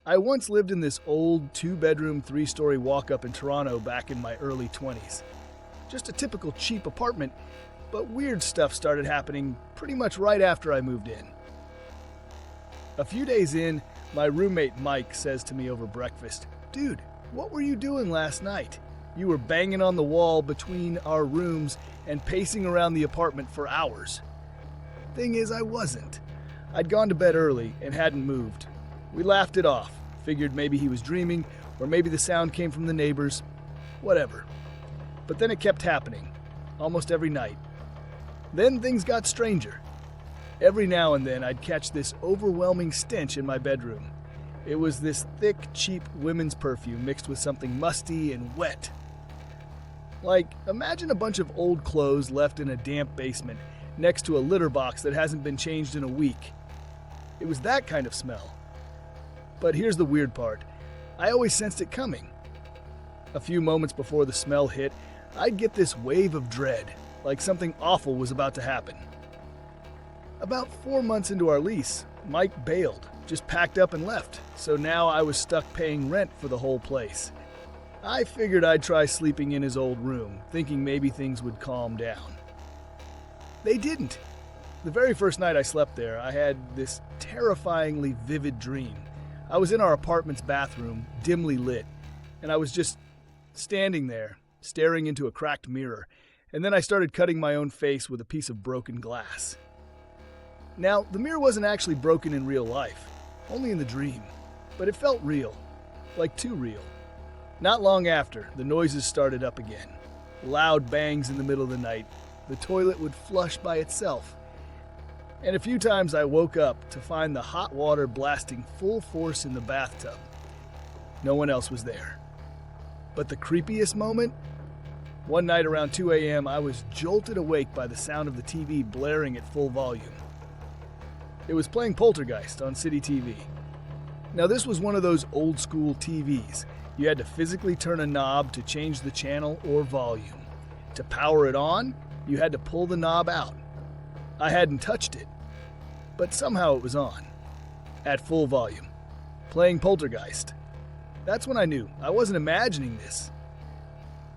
I once lived in this old 2-bedroom, 3-story walk-up in Toronto back in my early 20s. Just a typical cheap apartment, but weird stuff started happening pretty much right after I moved in. A few days in, my roommate Mike says to me over breakfast, "Dude, what were you doing last night? You were banging on the wall between our rooms and pacing around the apartment for hours." Thing is, I wasn't. I'd gone to bed early and hadn't moved. We laughed it off, figured maybe he was dreaming, or maybe the sound came from the neighbors. Whatever. But then it kept happening, almost every night. Then things got stranger. Every now and then I'd catch this overwhelming stench in my bedroom. It was this thick, cheap women's perfume mixed with something musty and wet. Like, imagine a bunch of old clothes left in a damp basement next to a litter box that hasn't been changed in a week. It was that kind of smell. But here's the weird part. I always sensed it coming. A few moments before the smell hit, I'd get this wave of dread, like something awful was about to happen. About 4 months into our lease, Mike bailed, just packed up and left, so now I was stuck paying rent for the whole place. I figured I'd try sleeping in his old room, thinking maybe things would calm down. They didn't. The very first night I slept there, I had this terrifyingly vivid dream. I was in our apartment's bathroom, dimly lit, and I was just standing there, staring into a cracked mirror, and then I started cutting my own face with a piece of broken glass. Now, the mirror wasn't actually broken in real life, only in the dream, but it felt real, like too real. Not long after, the noises started up again. Loud bangs in the middle of the night. The toilet would flush by itself. And a few times I woke up to find the hot water blasting full force in the bathtub. No one else was there. But the creepiest moment? One night around 2 a.m., I was jolted awake by the sound of the TV blaring at full volume. It was playing Poltergeist on City TV. Now, this was one of those old-school TVs. You had to physically turn a knob to change the channel or volume. To power it on, you had to pull the knob out. I hadn't touched it, but somehow it was on, at full volume, playing Poltergeist. That's when I knew I wasn't imagining this.